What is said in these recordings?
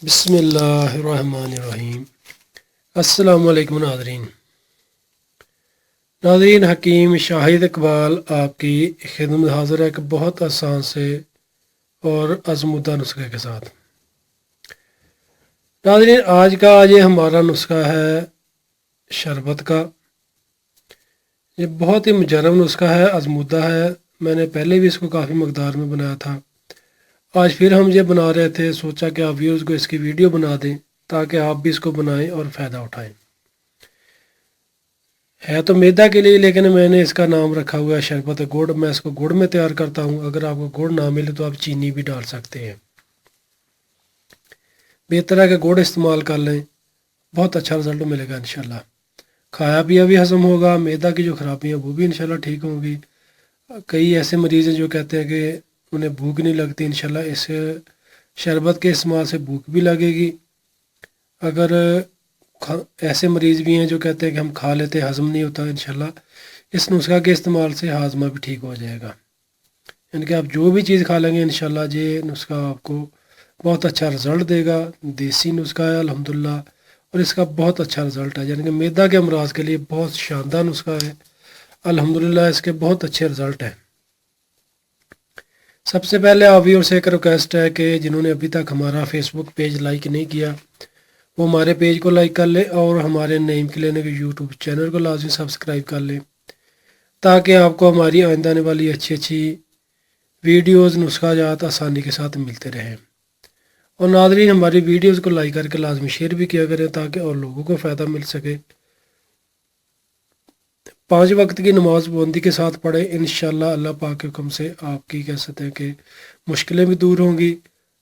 بسم اللہ الرحمن الرحیم۔ السلام علیکم ناظرین، حکیم شاہد اقبال آپ کی خدمت حاضر ہے ایک بہت آسان سے اور آزمودہ نسخے کے ساتھ۔ ناظرین، آج یہ ہمارا نسخہ ہے شربت کا۔ یہ بہت ہی مجرب نسخہ ہے، آزمودہ ہے۔ میں نے پہلے بھی اس کو کافی مقدار میں بنایا تھا۔ آج پھر ہم یہ بنا رہے تھے، سوچا کہ آپ ویوز کو اس کی ویڈیو بنا دیں تاکہ آپ بھی اس کو بنائیں اور فائدہ اٹھائیں۔ ہے تو میدا کے لیے، لیکن میں نے اس کا نام رکھا ہوا ہے شربت گڑ۔ میں اس کو گڑ میں تیار کرتا ہوں۔ اگر آپ کو گڑ نہ ملے تو آپ چینی بھی ڈال سکتے ہیں۔ بہتر ہے کہ گڑ استعمال کر لیں، بہت اچھا رزلٹ ملے گا انشاءاللہ۔ کھایا پیا بھی ہضم ہوگا، میدا کی جو خرابیاں وہ بھی انشاءاللہ ٹھیک ہوں گی۔ کئی ایسے مریض ہیں جو کہتے ہیں کہ انہیں بھوک نہیں لگتی، انشاءاللہ اس شربت کے استعمال سے بھوک بھی لگے گی۔ اگر ایسے مریض بھی ہیں جو کہتے ہیں کہ ہم کھا لیتے ہضم نہیں ہوتا، انشاءاللہ اس نسخہ کے استعمال سے ہاضمہ بھی ٹھیک ہو جائے گا۔ یعنی کہ آپ جو بھی چیز کھا لیں گے انشاءاللہ یہ نسخہ آپ کو بہت اچھا رزلٹ دے گا۔ دیسی نسخہ ہے الحمدللہ، اور اس کا بہت اچھا رزلٹ ہے۔ یعنی کہ میدا کے امراض کے لیے بہت شاندار نسخہ ہے الحمدللہ، اس کے بہت اچھے رزلٹ ہیں۔ سب سے پہلے آپ ویور سے ایک ریکویسٹ ہے کہ جنہوں نے ابھی تک ہمارا فیس بک پیج لائک نہیں کیا وہ ہمارے پیج کو لائک کر لیں، اور ہمارے نعیم کلینک یوٹیوب چینل کو لازمی سبسکرائب کر لیں تاکہ آپ کو ہماری آئندہ آنے والی اچھی ویڈیوز نسخہ جات آسانی کے ساتھ ملتے رہیں۔ اور ناظرین، ہماری ویڈیوز کو لائک کر کے لازمی شیئر بھی کیا کریں تاکہ اور لوگوں کو فائدہ مل سکے۔ 5 وقت کی نماز پابندی کے ساتھ پڑھیں، انشاءاللہ اللہ پاک کے حکم سے آپ کی کہہ سکتے ہیں کہ مشکلیں بھی دور ہوں گی۔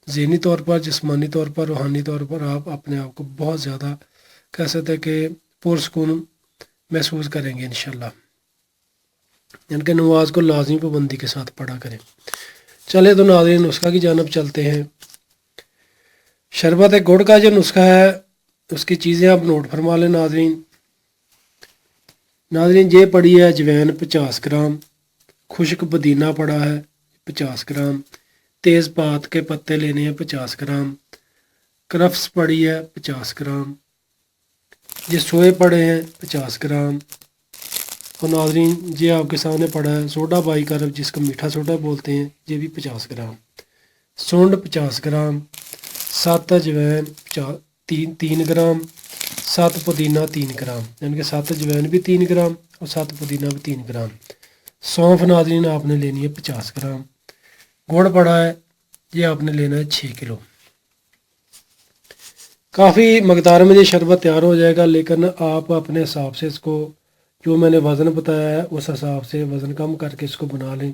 ذہنی طور پر، جسمانی طور پر، روحانی طور پر آپ اپنے آپ کو بہت زیادہ کہہ سکتے ہیں کہ پرسکون محسوس کریں گے انشاءاللہ۔ یعنی کہ نماز کو لازمی پابندی کے ساتھ پڑھا کریں۔ چلے تو ناظرین نسخہ کی جانب چلتے ہیں۔ شربت گڑ کا جو نسخہ ہے اس کی چیزیں آپ نوٹ فرما لیں ناظرین یہ پڑی ہے اجوین 50 گرام، خشک پودینہ پڑا ہے 50 گرام، تیز پات کے پتے لینے ہیں 50 گرام، کرفس پڑی ہے 50 گرام، یہ سوئے پڑے ہیں 50 گرام، اور ناظرین یہ آپ کے سامنے پڑا ہے سوڈا بائی کارب جس کو میٹھا سوڈا بولتے ہیں، یہ بھی 50 گرام، سونڈ 50 گرام، 7 اجوین 3 گرام، 7 پودینہ 3 گرام، یعنی کہ 7 اجوین بھی 3 گرام اور 7 پودینہ بھی 3 گرام، سونف ناظرین آپ نے لینی ہے 50 گرام، گڑ پڑا ہے یہ آپ نے لینا ہے 6 کلو۔ کافی مقدار میں یہ شربت تیار ہو جائے گا، لیکن آپ اپنے حساب سے اس کو جو میں نے وزن بتایا ہے اس حساب سے وزن کم کر کے اس کو بنا لیں،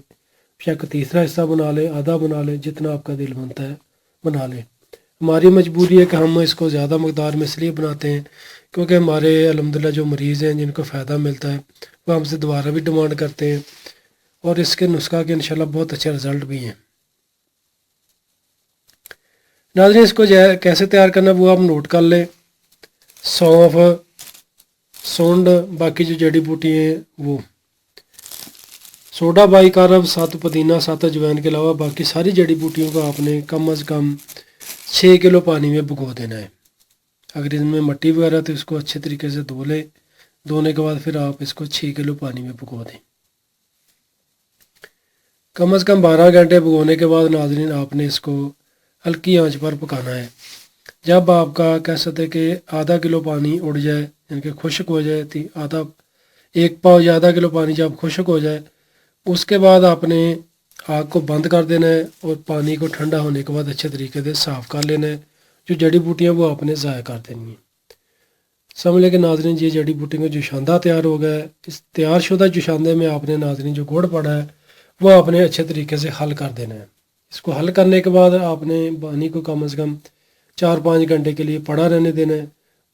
شاید تیسرا حصہ بنا لیں، آدھا بنا لیں، جتنا آپ کا دل بنتا ہے بنا لیں۔ ہماری مجبوری ہے کہ ہم اس کو زیادہ مقدار میں اس لیے بناتے ہیں کیونکہ ہمارے الحمدللہ جو مریض ہیں جن کو فائدہ ملتا ہے وہ ہم سے دوبارہ بھی ڈیمانڈ کرتے ہیں، اور اس کے نسخہ کے انشاءاللہ بہت اچھے رزلٹ بھی ہیں۔ ناظرین اس کو کیسے تیار کرنا وہ آپ نوٹ کر لیں۔ سونف، سونڈ، باقی جو جڑی بوٹی ہیں وہ، سوڈا بائی کارب، 7 پودینہ، 7 اجوین کے علاوہ باقی ساری جڑی بوٹیوں کو آپ نے کم از کم 6 کلو پانی میں بھگو دینا ہے۔ اگر اس میں مٹی وغیرہ تو اس کو اچھے طریقے سے دھو لیں، دھونے کے بعد پھر آپ اس کو 6 کلو پانی میں بھگو دیں۔ کم از کم 12 گھنٹے بھگونے کے بعد ناظرین آپ نے اس کو ہلکی آنچ پر پکانا ہے۔ جب آپ کا کہہ سکتے کہ آدھا کلو پانی اڑ جائے، یعنی کہ خشک ہو جائے، ایک پاؤ یا آدھا کلو پانی جب خشک ہو جائے اس کے بعد آپ نے آگ کو بند کر دینا ہے، اور پانی کو ٹھنڈا ہونے کے بعد اچھے طریقے سے صاف کر لینا ہے۔ جو جڑی بوٹیاں وہ آپ نے ضائع کر دینی ہیں۔ سمجھ لیں کہ ناظرین یہ جڑی بوٹی کا جوشاندہ تیار ہو گیا ہے۔ اس تیار شدہ جوشاندے میں آپ نے ناظرین جو گڑ پڑا ہے وہ آپ نے اچھے طریقے سے حل کر دینا ہے۔ اس کو حل کرنے کے بعد آپ نے پانی کو کم از کم 4-5 گھنٹے کے لیے پڑا رہنے دینا ہے۔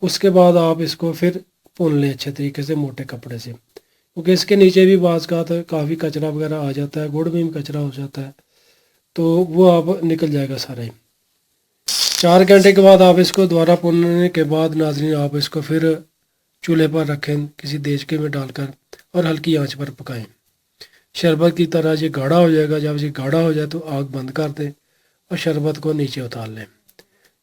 اس کے بعد آپ اس کو پھر بھون لیں اچھے طریقے سے موٹے کپڑے سے، کیونکہ اس کے نیچے بھی بعض کا کافی کچرا وغیرہ آ جاتا ہے، گڑ میں بھی کچرا ہو جاتا ہے، تو وہ آپ نکل جائے گا سارا ہی۔ 4 گھنٹے کے بعد آپ اس کو دوبارہ بھوننے کے بعد ناظرین آپ اس کو پھر چولہے پر رکھیں کسی دیچکے میں ڈال کر، اور ہلکی آنچ پر پکائیں۔ شربت کی طرح یہ گاڑھا ہو جائے گا۔ جب یہ گاڑھا ہو جائے تو آگ بند کر دیں اور شربت کو نیچے اتار لیں۔